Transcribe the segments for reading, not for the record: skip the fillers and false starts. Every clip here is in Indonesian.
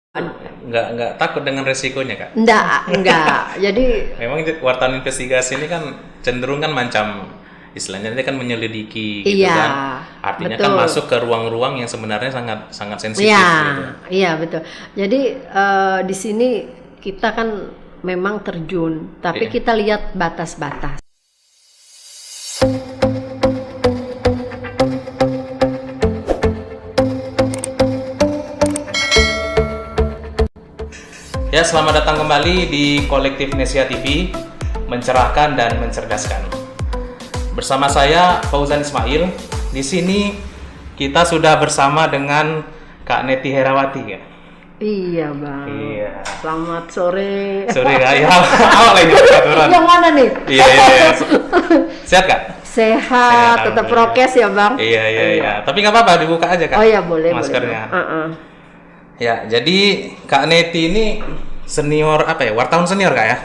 Nggak takut dengan resikonya, Kak? Enggak. Jadi Memang wartawan investigasi ini kan cenderung kan macam istilahnya dia kan menyelidiki gitu iya, kan. Artinya kan betul. masuk ke ruang-ruang yang sebenarnya sangat sangat sensitif Iya, gitu. iya betul. Jadi di sini kita kan memang terjun, tapi Iya. kita lihat batas-batas. Ya, selamat datang kembali di Kolektif Nesia TV, mencerahkan dan mencerdaskan. Bersama saya Fauzan Ismail. Di sini kita sudah bersama dengan Kak Neti Herawati ya. Iya bang. Iya. Selamat sore. Sorry Kak, ya awal lagi aturan. Yang mana nih? Iya. Sehat Kak? Sehat, tetap alhamdulillah. prokes ya bang. Iya. Tapi nggak apa-apa, dibuka aja Kak. Oh ya boleh. Maskernya. Boleh. Ya, jadi Kak Neti ini senior apa ya? Wartawan senior Kak ya?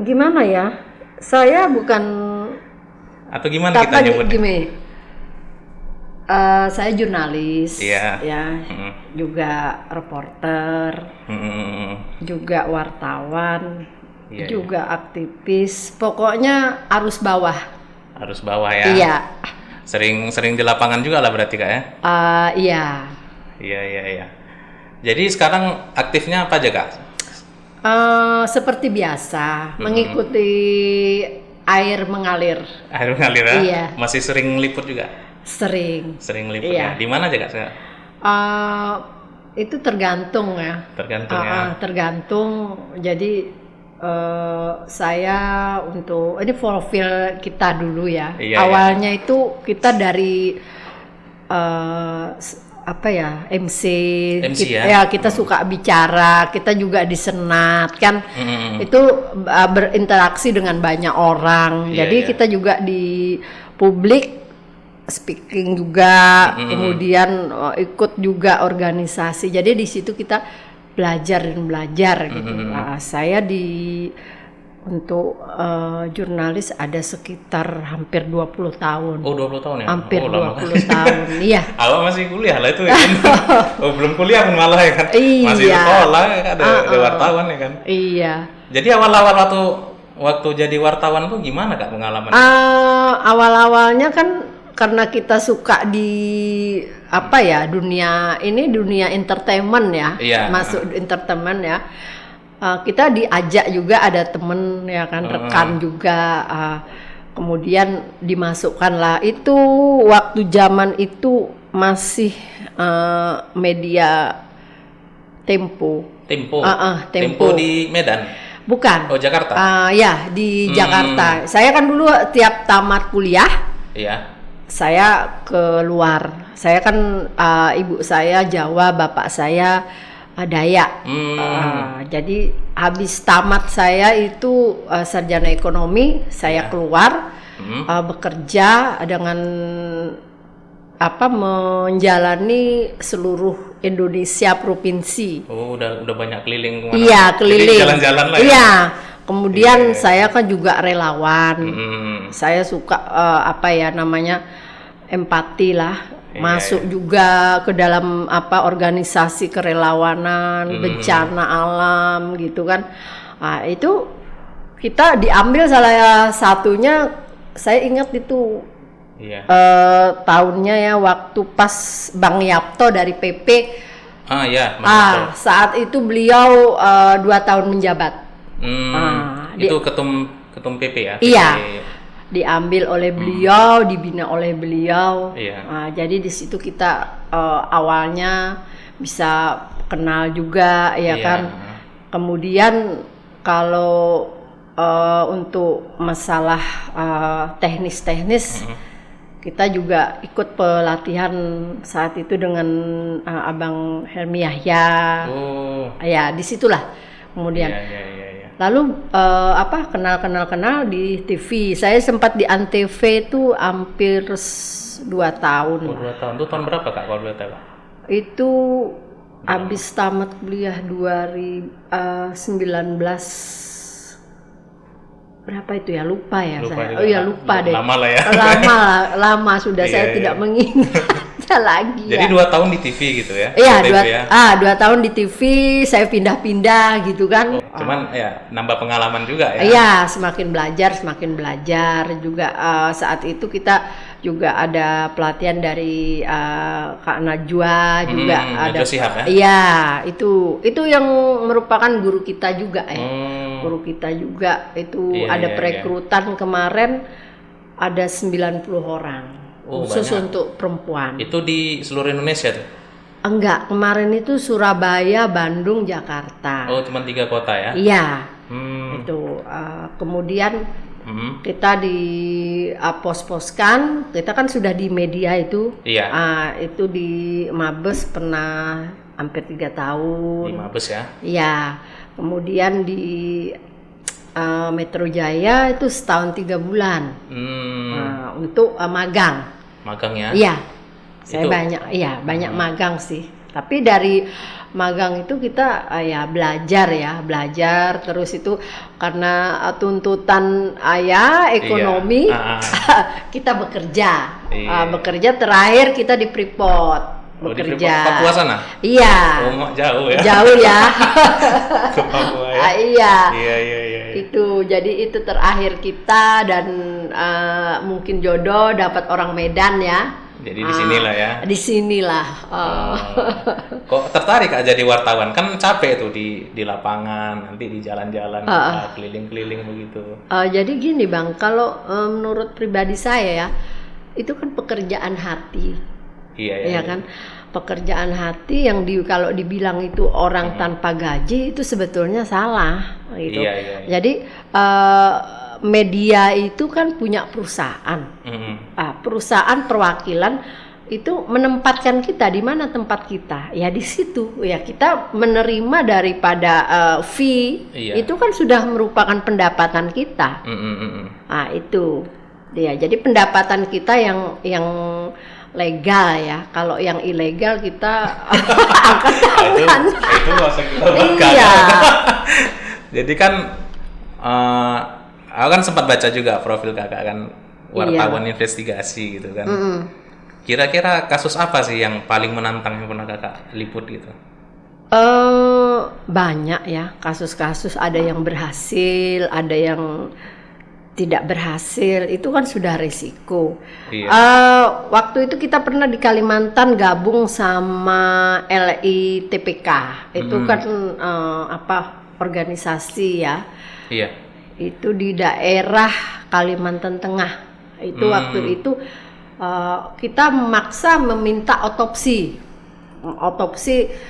Gimana ya? Saya bukan Atau gimana kita nyebutnya? gini. Saya jurnalis, Iya. ya, juga reporter, juga wartawan, Iya, juga aktivis. Pokoknya arus bawah. Harus bawah ya. Iya, Sering di lapangan juga lah berarti Kak ya? iya. Iya. Jadi sekarang aktifnya apa aja Kak? Seperti biasa, mengikuti air mengalir. Air mengalir ya? Iya. Masih sering liput juga? Sering. Sering liput Iya. ya? Di mana aja Kak? Itu tergantung ya. Tergantung ya? Tergantung. Jadi saya untuk ini profil kita dulu ya. Iya, Awalnya itu kita dari apa ya, MC MC kita, ya? kita suka bicara, kita juga di senat kan. Itu berinteraksi dengan banyak orang. Iya, Jadi iya. kita juga di publik speaking juga, kemudian ikut juga organisasi. Jadi di situ kita belajar gitu. Saya untuk jurnalis ada sekitar hampir 20 tahun. Oh 20 tahun ya? Hampir Oh, lama. 20 tahun. Iya. Awal masih kuliah lah itu ya kan? Oh belum kuliah pun malah ya kan? Masih Iya. sekolah ya kan? Ada wartawan ya kan? Iya. Jadi awal-awal waktu jadi wartawan tuh gimana Kak pengalaman? Awal-awalnya kan karena kita suka di apa ya, dunia entertainment ya. Iya. Masuk entertainment ya. Kita diajak juga, ada temen ya kan, rekan juga, kemudian dimasukkanlah itu. Waktu zaman itu masih media Tempo. Tempo. Tempo. Di Medan. Bukan. Oh Jakarta. Ya di Jakarta. Saya kan dulu tiap tamat kuliah Iya. saya keluar. Saya kan ibu saya Jawa, bapak saya Dayak. Jadi habis tamat saya itu sarjana ekonomi, saya keluar bekerja dengan menjalani seluruh Indonesia provinsi. Oh udah banyak keliling kemana? Iya, keliling. Jadi jalan-jalan lah ya? Iya. Kemudian saya kan juga relawan. Saya suka empati lah. Masuk juga ke dalam organisasi kerelawanan, bencana alam gitu kan. Itu kita diambil salah satunya, saya ingat itu tahunnya ya, waktu pas Bang Yapto dari PP. Iya. Saat itu beliau 2 tahun menjabat. Itu ketum PP ya? Iya. PP. Diambil oleh beliau, dibina oleh beliau. Iya. Jadi di situ kita awalnya bisa kenal juga ya kan. Kemudian kalau untuk masalah teknis kita juga ikut pelatihan saat itu dengan Abang Helmi Yahya. Oh. Ya disitulah kemudian. Iya. Lalu kenal di TV. Saya sempat di Antv itu hampir 2 tahun. Oh 2 tahun. Itu tahun berapa Kak kalau boleh tahu? Itu habis tamat kuliah 2019. Berapa itu ya? Lupa ya saya. Lupa lupa deh. Lama lah ya. Lama sudah saya tidak mengingat. ada lagi. Jadi ya. 2 tahun di TV gitu ya? Iya, TV ya? 2 tahun di TV, saya pindah-pindah gitu kan. Cuman ya nambah pengalaman juga ya? Iya, semakin belajar juga. Saat itu kita juga ada pelatihan dari Kak Najwa juga ada. Najwa Shihab ya? Iya, itu yang merupakan guru kita juga ya. Guru kita juga itu ada perekrutan kemarin ada 90 orang. Khusus banyak. untuk perempuan. Itu di seluruh Indonesia tuh? Enggak, kemarin itu Surabaya, Bandung, Jakarta. Oh, cuma 3 kota ya? Iya. Itu kemudian kita di pos-poskan, kita kan sudah di media itu. Iya. Itu di Mabes pernah hampir 3 tahun. Di Mabes ya? Iya. Kemudian di Metro Jaya itu setahun 3 bulan. Untuk magang. Magang ya? Iya. Saya banyak magang sih. Tapi dari magang itu kita belajar terus itu karena tuntutan ekonomi kita bekerja. Bekerja terakhir kita di Freeport. Bekerja. Di Papua sana? Iya. Jauh ya? Jauh ya. Ke Papua ya? Iya. Iya. Itu jadi itu terakhir kita dan mungkin jodoh dapat orang Medan ya. Jadi di sinilah ya. Di sinilah. Kok tertarik Kak jadi wartawan? Kan capek tuh di lapangan, nanti di jalan-jalan keliling-keliling begitu. Jadi gini Bang, kalau menurut pribadi saya ya, itu kan pekerjaan hati. Iya kan? Pekerjaan hati yang kalau dibilang itu orang tanpa gaji itu sebetulnya salah gitu. Iya. Jadi media itu kan punya perusahaan. Perusahaan perwakilan itu menempatkan kita di mana tempat kita. Ya di situ. Ya kita menerima daripada fee itu kan sudah merupakan pendapatan kita. Itu. Ya, jadi pendapatan kita yang legal ya. Kalau yang ilegal kita angkat tangan. Itu masa kita bukan. Iya. Jadi kan aku kan sempat baca juga profil kakak kan wartawan investigasi gitu kan. Kira-kira kasus apa sih yang paling menantang yang pernah kakak liput gitu? Banyak ya kasus-kasus, ada yang berhasil, ada yang tidak berhasil, itu kan sudah resiko. Waktu itu kita pernah di Kalimantan gabung sama LITPK, itu kan organisasi ya. Iya. Itu di daerah Kalimantan Tengah. Itu waktu itu kita memaksa meminta otopsi.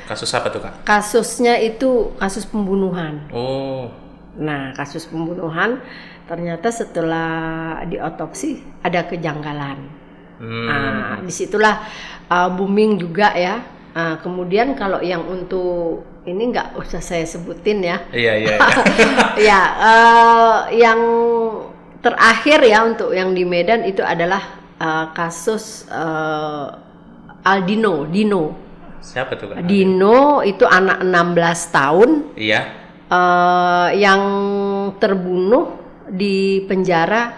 Kasus apa tuh Kak? Kasusnya itu kasus pembunuhan. Nah, kasus pembunuhan ternyata setelah diotopsi ada kejanggalan. Disitulah booming juga ya. Kemudian kalau yang untuk ini nggak usah saya sebutin ya. Iya. Ya, yang terakhir ya untuk yang di Medan itu adalah kasus Dino. Siapa tuh Kak? Dino itu anak 16 tahun. Iya. Yang terbunuh di penjara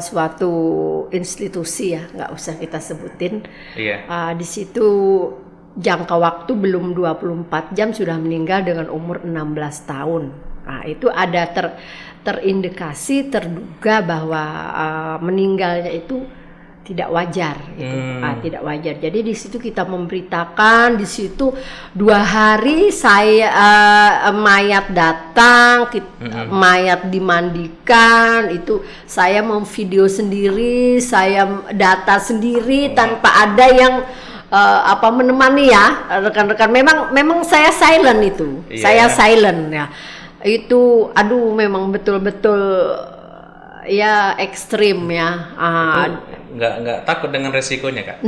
suatu institusi ya, nggak usah kita sebutin. Iya. Di situ jangka waktu belum 24 jam sudah meninggal dengan umur 16 tahun. Itu ada terindikasi, terduga bahwa meninggalnya itu tidak wajar gitu. Tidak wajar. Jadi di situ kita memberitakan, di situ 2 hari saya mayat datang, mayat dimandikan, itu saya memvideo sendiri, saya data sendiri tanpa ada yang menemani ya rekan-rekan. Memang saya silent itu. Saya silent ya. Itu memang betul-betul ya ekstrim ya. Nggak takut dengan resikonya Kak?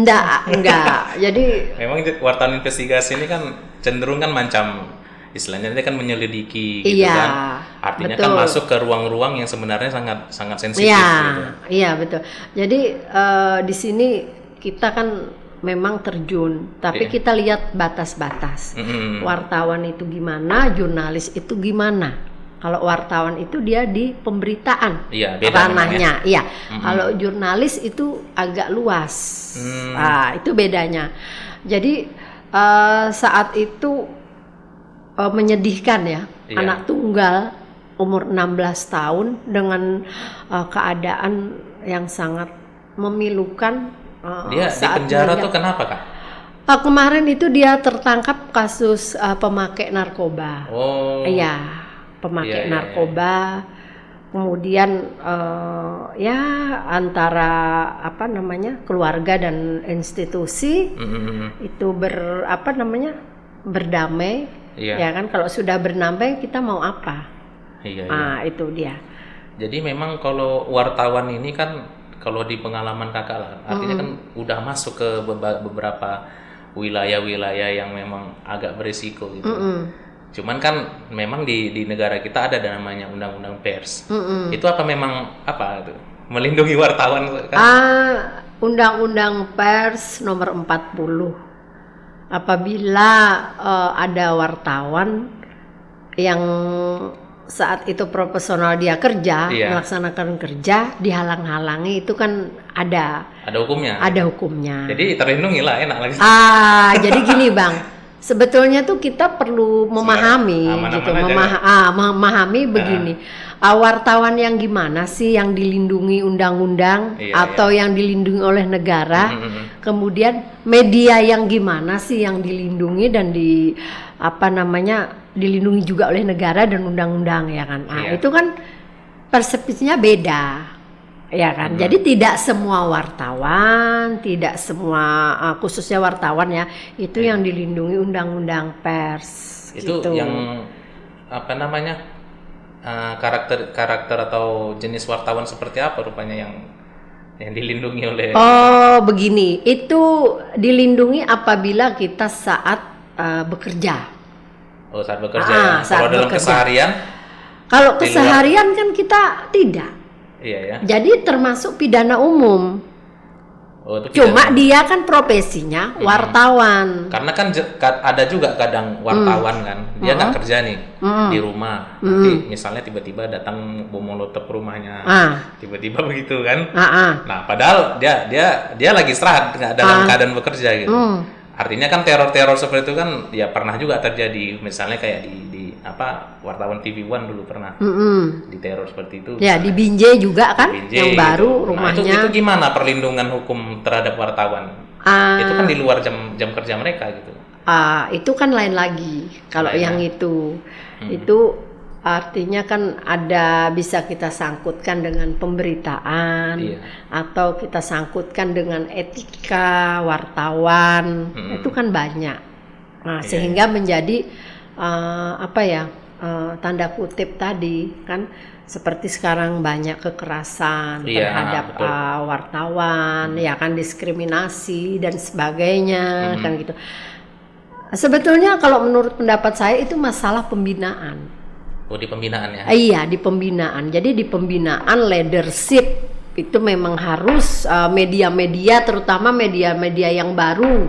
Enggak. Jadi memang wartawan investigasi ini kan cenderung kan macam istilahnya ini kan menyelidiki gitu kan. Artinya betul. Kan masuk ke ruang-ruang yang sebenarnya sangat sensitif gitu. Iya, betul. Jadi di sini kita kan memang terjun, tapi kita lihat batas-batas. Wartawan itu gimana, jurnalis itu gimana. Kalau wartawan itu dia di pemberitaan Iya, beda ranahnya. Iya. Kalau jurnalis itu agak luas. Itu bedanya. Jadi saat itu menyedihkan ya. Iya. Anak tunggal umur 16 tahun dengan keadaan yang sangat memilukan. Dia di penjara tuh kenapa, Kak? Kemarin itu dia tertangkap kasus pemakai narkoba. Oh. Iya, pemakai narkoba. Kemudian ya antara keluarga dan institusi itu berdamai. Ya kan, kalau sudah berdamai kita mau apa? Iya. Itu dia. Jadi memang kalau wartawan ini kan kalau di pengalaman Kakak lah, artinya kan udah masuk ke beberapa wilayah-wilayah yang memang agak berisiko gitu. Cuman kan memang di negara kita ada namanya undang-undang pers. Itu apa memang itu melindungi wartawan kan? Undang-undang pers nomor 40. Apabila ada wartawan yang saat itu profesional dia kerja, melaksanakan kerja, dihalang-halangi, itu kan ada hukumnya. Ada hukumnya. Jadi terlindungi lah, enak lagi. Jadi gini Bang, sebetulnya tuh kita perlu memahami gitu, memahami begini. Wartawan yang gimana sih yang dilindungi undang-undang atau yang dilindungi oleh negara? Kemudian media yang gimana sih yang dilindungi dan dilindungi juga oleh negara dan undang-undang, ya kan? Itu kan persepsinya beda, ya kan? Jadi tidak semua wartawan, tidak semua khususnya wartawan ya, itu yang dilindungi undang-undang pers. Itu gitu. Yang karakter atau jenis wartawan seperti apa rupanya yang dilindungi oleh? Begini, itu dilindungi apabila kita saat bekerja. Saat bekerja. Kalau dalam keseharian? Kalau keseharian kan kita tidak. Iya ya. Jadi termasuk pidana umum. Cuma dia kan profesinya wartawan. Karena kan ada juga kadang wartawan kan, dia nggak kerja nih di rumah. Nanti misalnya tiba-tiba datang bom molotov rumahnya, tiba-tiba begitu kan. Nah, padahal dia lagi istirahat, nggak dalam keadaan bekerja gitu. Artinya kan teror-teror seperti itu kan ya pernah juga terjadi, misalnya kayak di wartawan TV One dulu pernah diteror seperti itu. Ya, misalnya. di Binjai juga kan, yang baru gitu. rumahnya. Itu gimana perlindungan hukum terhadap wartawan? Itu kan di luar jam kerja mereka gitu. Itu kan lain lagi. Kalau yang itu artinya kan bisa kita sangkutkan dengan pemberitaan, atau kita sangkutkan dengan etika wartawan. Itu kan banyak. Sehingga menjadi tanda kutip tadi kan, seperti sekarang banyak kekerasan terhadap wartawan, ya kan, diskriminasi dan sebagainya kan gitu. Sebetulnya kalau menurut pendapat saya itu masalah pembinaan. Di pembinaan ya? Iya, di pembinaan. Jadi di pembinaan leadership itu memang harus media-media, terutama media-media yang baru,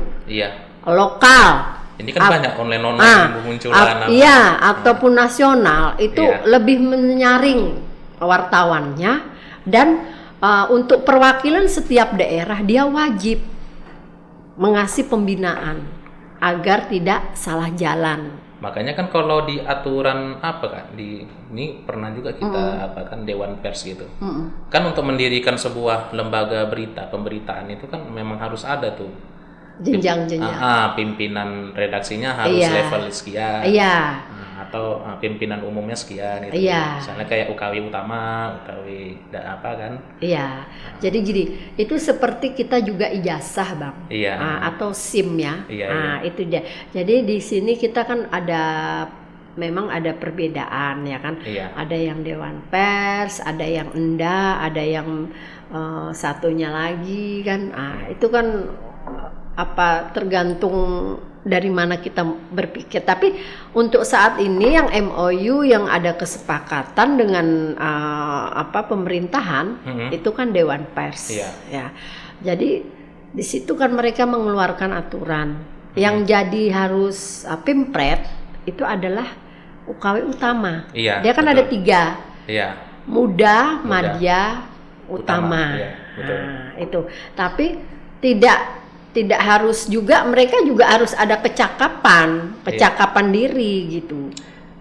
lokal. Ini kan banyak online yang bermunculan. Ataupun nasional itu lebih menyaring wartawannya, dan untuk perwakilan setiap daerah dia wajib mengasih pembinaan agar tidak salah jalan. Makanya kan kalau di aturan ini pernah juga kita Dewan Pers gitu. Kan untuk mendirikan sebuah lembaga pemberitaan itu kan memang harus ada tuh jenjang-jenjang. Pimpinan redaksinya harus level sekian. Atau pimpinan umumnya sekian gitu. Misalnya kayak UKW utama, UKW kan. Jadi gini, itu seperti kita juga ijazah, Bang. Atau SIM ya. Itu dia. Jadi di sini kita kan memang ada perbedaan ya kan. Ada yang Dewan Pers, ada yang ENDA, ada yang satunya lagi kan. Itu kan tergantung dari mana kita berpikir. Tapi untuk saat ini yang MOU yang ada kesepakatan dengan pemerintahan itu kan Dewan Pers. Ya. Jadi di situ kan mereka mengeluarkan aturan. Yang jadi harus Pimpret itu adalah UKW utama. Iya. Dia kan betul. ada 3. Iya. Muda, madya, utama. Iya, betul. Nah, itu. Tapi tidak harus juga, mereka juga harus ada kecakapan diri gitu.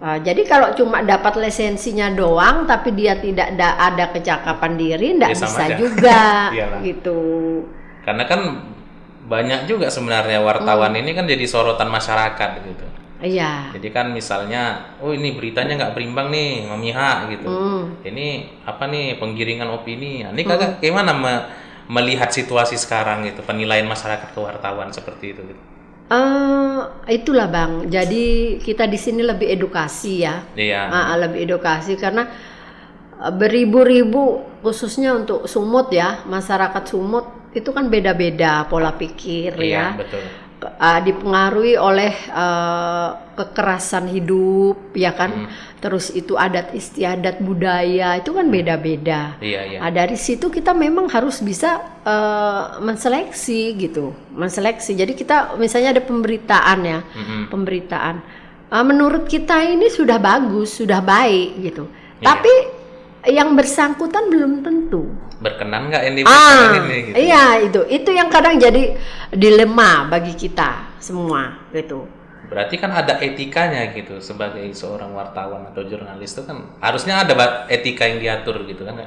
Jadi kalau cuma dapat lisensinya doang tapi dia tidak ada kecakapan diri, tidak bisa aja. juga gitu. Karena kan banyak juga sebenarnya wartawan ini kan jadi sorotan masyarakat gitu. Iya. Jadi kan misalnya, oh ini beritanya nggak berimbang nih, memihak gitu. Ini apa nih, penggiringan opini. Nah, ini kakak gimana melihat situasi sekarang gitu, penilaian masyarakat ke wartawan seperti itu gitu? Itulah Bang. Jadi kita di sini lebih edukasi ya. Iya. Lebih edukasi karena beribu-ribu khususnya untuk Sumut ya, masyarakat Sumut itu kan beda-beda pola pikir ya. Betul. Dipengaruhi oleh kekerasan hidup ya kan. Terus itu adat istiadat budaya itu kan beda-beda. Iya. Dari situ kita memang harus bisa menseleksi gitu, jadi kita misalnya ada pemberitaan ya, pemberitaan menurut kita ini sudah bagus, sudah baik gitu, tapi yang bersangkutan belum tentu berkenan nggak ini gitu. Iya, itu yang kadang jadi dilema bagi kita semua gitu. Berarti kan ada etikanya gitu, sebagai seorang wartawan atau jurnalis itu kan harusnya ada etika yang diatur gitu kan?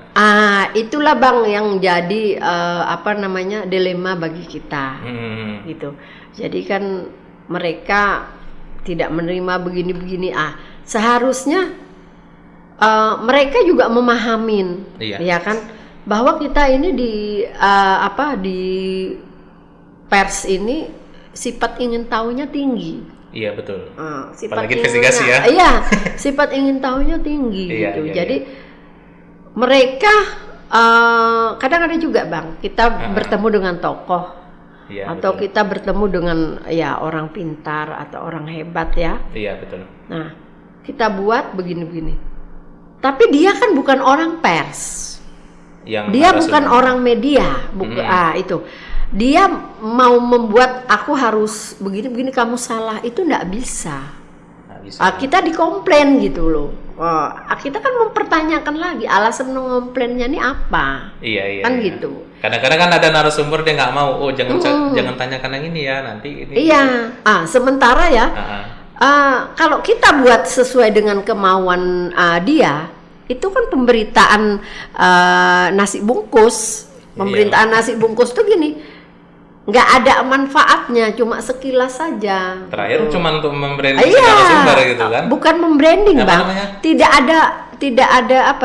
Itulah Bang yang jadi dilema bagi kita gitu. Jadi kan mereka tidak menerima begini-begini. Seharusnya mereka juga memahamin, ya kan, bahwa kita ini di pers ini sifat ingin tahunya tinggi. Iya betul. Apalagi investigasi ya. Iya, sifat ingin tahunya tinggi gitu. Jadi mereka kadang ada juga Bang, kita bertemu dengan tokoh atau kita bertemu dengan orang pintar atau orang hebat ya. Iya betul. Nah, kita buat begini-begini. Tapi dia kan bukan orang pers. Dia bukan orang media, itu. Dia mau membuat aku harus begini-begini, kamu salah, itu enggak bisa. Kita dikomplain gitu loh. Kita kan mempertanyakan lagi alasan mengomplainnya ini apa. Iya. Kan gitu. Kadang-kadang kan ada narasumber dia nggak mau, jangan tanyakan yang ini ya, nanti ini. Iya. Sementara ya, kalau kita buat sesuai dengan kemauan dia, itu kan pemberitaan nasi bungkus. Pemberitaan nasi bungkus tuh gini, nggak ada manfaatnya, cuma sekilas saja. Terakhir cuma untuk membranding narasumber gitu kan? Bukan membranding Bang, tidak ada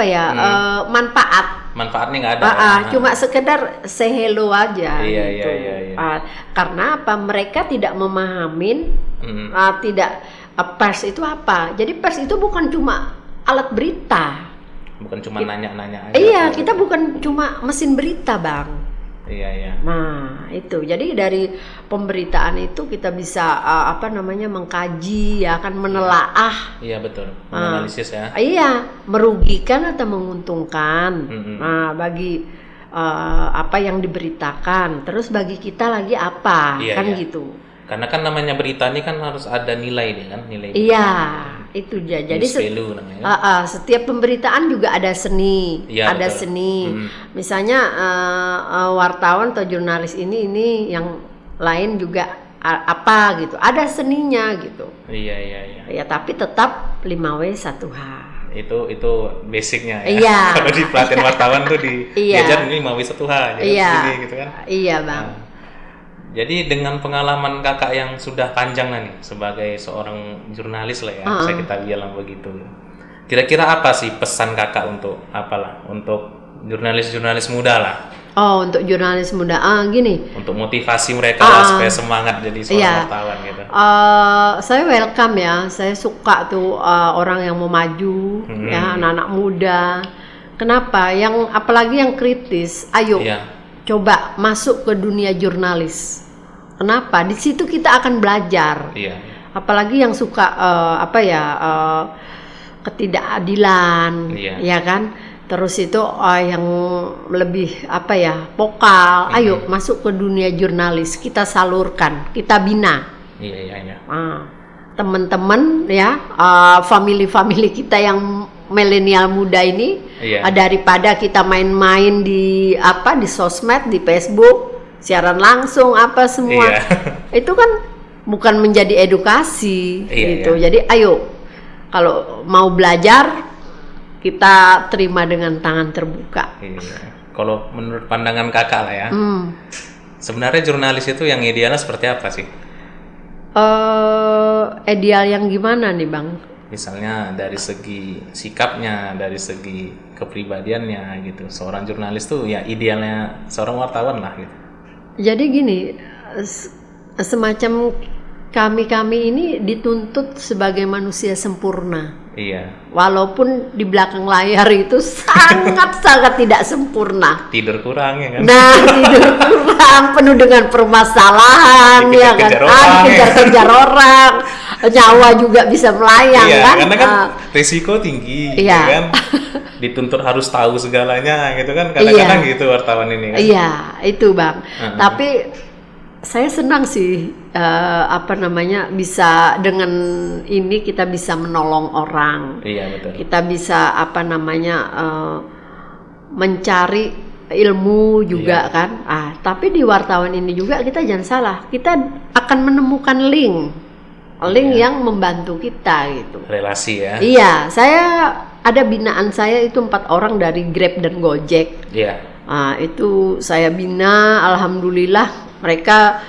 manfaat. Manfaatnya nggak ada. Cuma sekedar say hello aja. Iya. Karena apa? Mereka tidak memahamin, pers itu apa. Jadi pers itu bukan cuma alat berita. Bukan cuma nanya-nanya aja. Iya, kita bukan cuma mesin berita Bang. Iya. Nah, itu. Jadi dari pemberitaan itu kita bisa mengkaji ya kan, menelaah. Iya, betul. Menganalisis ya. Iya, merugikan atau menguntungkan. Nah, bagi apa yang diberitakan. Terus bagi kita lagi apa? Gitu. Karena kan namanya berita ini kan harus ada nilai nih kan, nilai. Iya, itu dia. Jadi setiap pemberitaan juga ada seni, ada betul. Seni. Misalnya wartawan atau jurnalis ini yang lain juga apa gitu, ada seninya gitu. Iya. Ya, tapi tetap 5W 1H. Itu basicnya ya. Iya. Kalau di pelatihan wartawan tuh diajar ini 5W 1H gitu kan. Iya Bang. Jadi dengan pengalaman kakak yang sudah panjang nih sebagai seorang jurnalis lah ya, bisa kita bilang begitu. Kira-kira apa sih pesan kakak untuk jurnalis-jurnalis muda lah? Untuk jurnalis muda, gini. Untuk motivasi mereka lah supaya semangat jadi seorang wartawan gitu. Saya welcome ya, saya suka tuh orang yang mau maju, ya anak-anak muda. Kenapa? Apalagi yang kritis, ayo. Coba masuk ke dunia jurnalis. Kenapa? Di situ kita akan belajar. Apalagi yang suka ketidakadilan, ya kan? Terus itu yang lebih vokal. Ayo masuk ke dunia jurnalis. Kita salurkan, kita bina. Iya. teman-teman ya, family kita yang milenial muda ini, daripada kita main-main di sosmed, di Facebook, siaran langsung apa semua, itu kan bukan menjadi edukasi gitu. Jadi ayo, kalau mau belajar kita terima dengan tangan terbuka. Kalau menurut pandangan kakak lah ya, sebenarnya jurnalis itu yang idealnya seperti apa sih? Ideal yang gimana nih Bang? Misalnya dari segi sikapnya, dari segi kepribadiannya gitu. Seorang jurnalis tuh ya idealnya seorang wartawan lah gitu. Jadi gini, semacam kami ini dituntut sebagai manusia sempurna. Walaupun di belakang layar itu sangat tidak sempurna. Tidur kurang ya kan? Nah, tidur kurang, penuh dengan permasalahan, ya kan? Dikejar-kejar orang, nyawa juga bisa melayang kan? Karena kan risiko tinggi, ya kan? Dituntut harus tahu segalanya gitu kan? Kadang-kadang gitu wartawan ini kan? Iya, itu Bang. Tapi saya senang sih bisa dengan ini kita bisa menolong orang. Betul. Kita bisa mencari ilmu juga kan. Tapi di wartawan ini juga kita jangan salah, kita akan menemukan link yang membantu kita gitu. Relasi ya. Iya, saya ada binaan saya itu 4 orang dari Grab dan Gojek. Itu saya bina, alhamdulillah mereka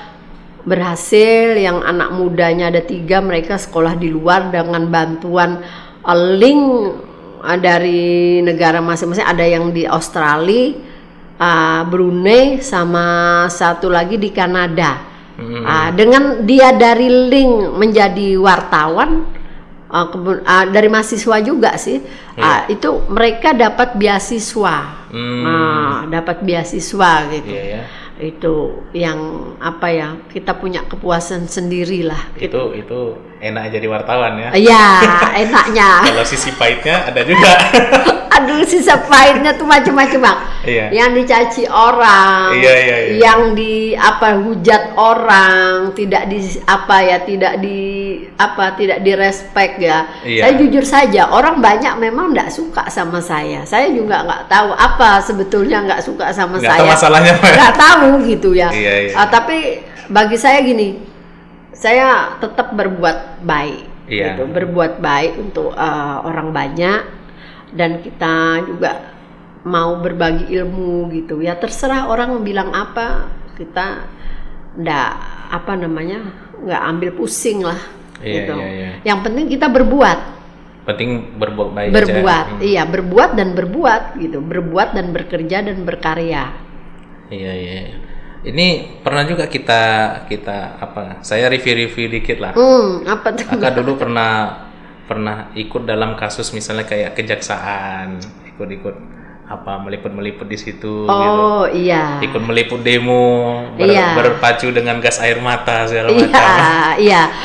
berhasil. Yang anak mudanya ada 3, mereka sekolah di luar dengan bantuan link dari negara masing-masing. Ada yang di Australia, Brunei, sama satu lagi di Kanada. Dengan dia dari link menjadi wartawan, dari mahasiswa juga sih, itu mereka dapat beasiswa, dapat beasiswa gitu. Itu yang kita punya kepuasan sendiri lah. Itu enak jadi wartawan ya? Iya, enaknya. Kalau sisi pahitnya ada juga. Aduh, sisa pahitnya tuh macam-macam Bang. Yang dicaci orang, yang hujat orang, tidak direspek ya. Saya jujur saja, orang banyak memang nggak suka sama saya. Saya juga nggak tahu apa sebetulnya nggak suka sama saya. Nggak tahu masalahnya apa? Nggak tahu gitu ya. Tapi bagi saya gini, saya tetap berbuat baik. Gitu, berbuat baik untuk orang banyak. Dan kita juga mau berbagi ilmu gitu ya, terserah orang bilang apa, kita nggak ambil pusing lah gitu. Yang penting kita berbuat. Penting berbuat baik. Berbuat dan berbuat gitu, berbuat dan bekerja dan berkarya. Ini pernah juga kita saya review dikit lah. Apa tuh? Kakak dulu pernah ikut dalam kasus misalnya kayak kejaksaan, ikut meliput di situ gitu. Ikut meliput demo, berpacu dengan gas air mata segala macam. Nah,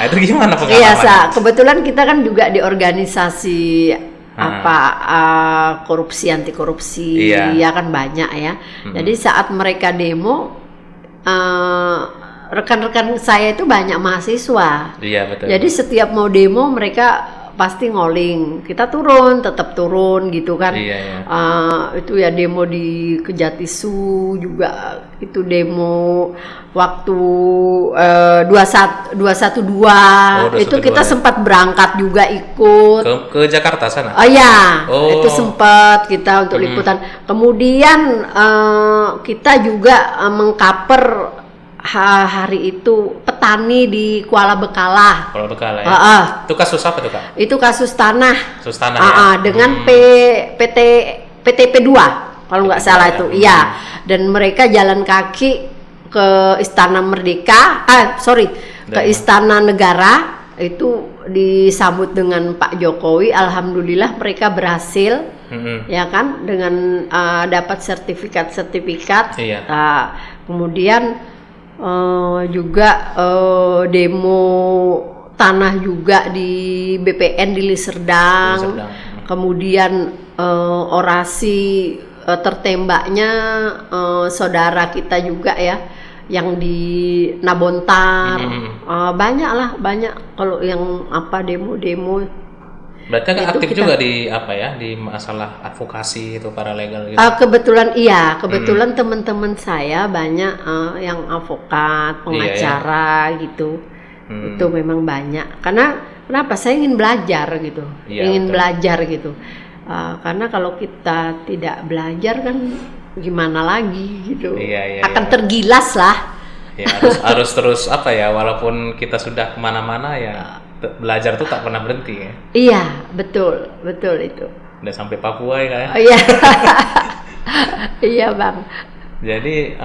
itu gimana pengalaman? Kebetulan kita kan juga di organisasi korupsi, anti korupsi, ya kan banyak ya. Jadi saat mereka demo, rekan-rekan saya itu banyak mahasiswa. Betul. Jadi setiap mau demo mereka pasti ngoling, kita tetap turun gitu kan. Itu ya demo di Kejatisu juga, itu demo waktu 212 itu kita sempat berangkat juga ikut ke Jakarta sana. Itu sempat kita untuk liputan. Kemudian kita juga mengcover hari itu petani di Kuala Bekalah. Ya. Itu kasus apa tuh Kak? Itu kasus tanah. Dengan PTP 2 kalau nggak salah itu. Dan mereka jalan kaki ke Istana Merdeka. Ke Istana Negara, itu disambut dengan Pak Jokowi. Alhamdulillah mereka berhasil. Ya kan, dengan dapat sertifikat. Kemudian juga demo tanah juga di BPN di Liserdang. Kemudian orasi tertembaknya saudara kita juga ya, yang di Nabontar, banyak kalau yang apa demo-demo. Berarti kan Itu aktif kita- juga di apa ya, di masalah advokasi itu paralegal gitu. Kebetulan teman-teman saya banyak yang advokat, pengacara gitu. Itu memang banyak. Karena kenapa? Saya ingin belajar gitu, Iya, betul. belajar gitu. Karena kalau kita tidak belajar kan gimana lagi gitu. Iya, Akan tergilas lah. Ya harus terus apa ya, walaupun kita sudah kemana-mana ya belajar tuh tak pernah berhenti ya. Iya, betul itu. Udah sampai Papua ya Kak ya. Iya. Iya, Bang. Jadi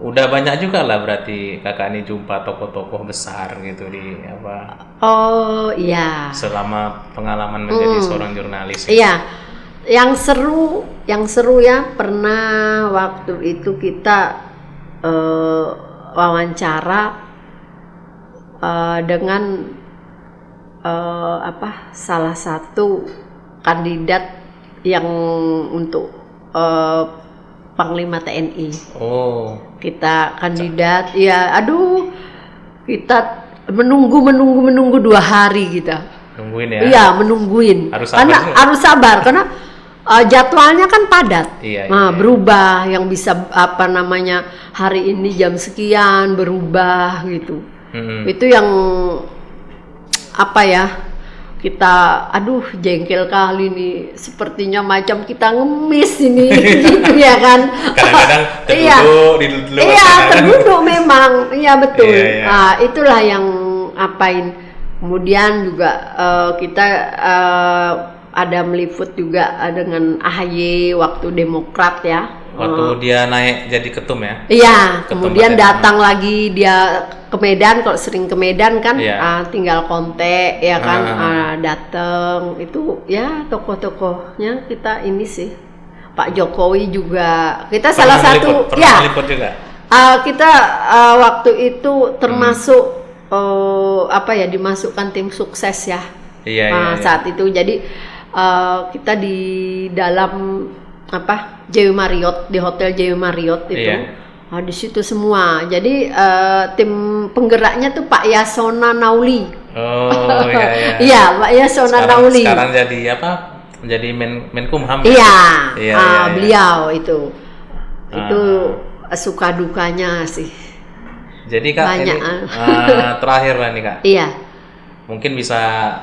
udah banyak juga lah berarti kakak ini jumpa tokoh-tokoh besar gitu di apa Oh, iya. selama pengalaman menjadi seorang jurnalis. Iya. Yang seru ya, pernah waktu itu kita wawancara dengan salah satu kandidat yang untuk Panglima TNI. Oh, Kita kandidat, ya aduh, kita menunggu 2 hari kita. nungguin ya. Iya, menungguin. Harus sabar Karena juga. harus sabar karena jadwalnya kan padat. Iya, Nah, iya. berubah yang bisa hari ini jam sekian berubah gitu. Itu yang kita jengkel kali nih, sepertinya macam kita ngemis ini gitu ya kan. Kadang-kadang terduduk di luar Iya, sana kan. terduduk memang. Iya, betul. Iya, iya. Nah, itulah yang kemudian juga kita ada meliput juga dengan AHY waktu Demokrat ya. Waktu dia naik jadi ketum ya. Iya, Ketum kemudian Partai datang lagi dia ke Medan, kalau sering ke Medan kan Iya. tinggal kontak ya kan, datang itu ya tokoh-tokohnya kita ini sih. Pak Jokowi juga kita salah satu pernah meliput juga. kita waktu itu termasuk dimasukkan tim sukses ya. Iya, iya. Saat itu jadi kita di dalam JW Marriott, di hotel JW Marriott itu. Iya. Di situ semua. Jadi tim penggeraknya tuh Pak Yasona Nauli. Oh, iya, iya. Iya, Pak Yasona Nauli. Sekarang jadi apa? Jadi Menkumham. Iya, Iya, iya. beliau itu. Itu suka dukanya sih. Jadi Kak, Banyak, ini terakhir lah nih Kak. Iya. Mungkin bisa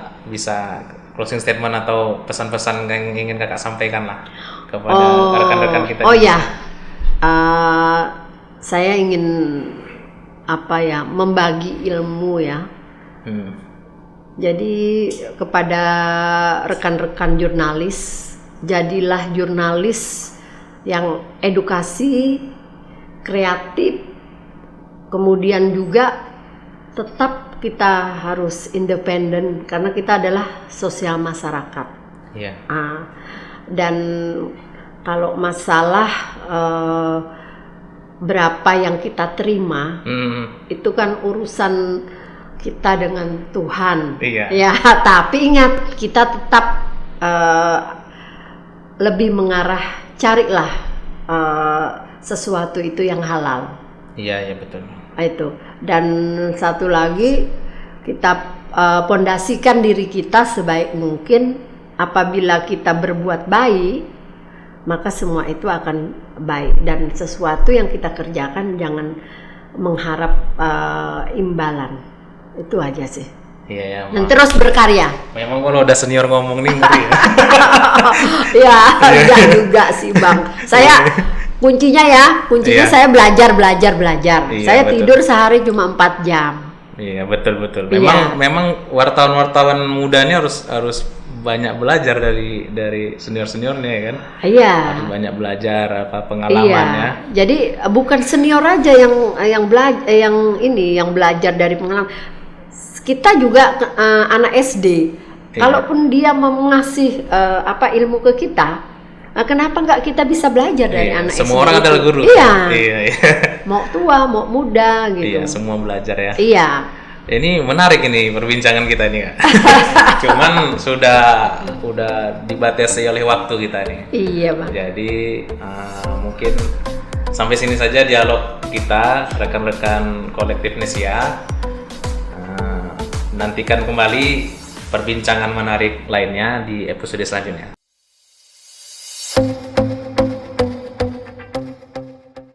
closing statement atau pesan-pesan yang ingin Kakak sampaikan lah kepada rekan-rekan kita. Oh ya, saya ingin membagi ilmu ya. Jadi kepada rekan-rekan jurnalis, jadilah jurnalis yang edukasi, kreatif, kemudian juga tetap kita harus independen karena kita adalah sosial masyarakat. Iya. Dan kalau masalah berapa yang kita terima, itu kan urusan kita dengan Tuhan. Iya. Ya, tapi ingat kita tetap lebih mengarah, carilah sesuatu itu yang halal. Iya, betul. Itu. Dan satu lagi, kita pondasikan diri kita sebaik mungkin. Apabila kita berbuat baik, maka semua itu akan baik, dan sesuatu yang kita kerjakan jangan mengharap imbalan. Itu aja sih. Iya, ya. Dan terus berkarya. Memang kalau udah senior ngomong nih ngeri ya. Ya, enggak juga sih Bang. Saya kuncinya Iya. saya belajar. Iya, Saya betul. tidur sehari cuma 4 jam. Iya, betul. Iya. Memang wartawan muda ini harus banyak belajar dari senior-seniornya ya kan. Iya. Harus banyak belajar pengalamannya. Jadi bukan senior aja yang belajar dari pengalaman. Kita juga anak SD. Iya. Kalaupun dia mau ngasih ilmu ke kita, kenapa nggak kita bisa belajar dari Iya, anak semua SD orang itu? adalah guru. Iya. Iya. Mau tua, mau muda gitu. Iya, semua belajar ya. Iya. Ini menarik ini perbincangan kita ini, Kak. Cuman udah dibatasi oleh waktu kita nih. Iya, Bang. Jadi mungkin sampai sini saja dialog kita, rekan-rekan kolektif Nesia. Nantikan kembali perbincangan menarik lainnya di episode selanjutnya.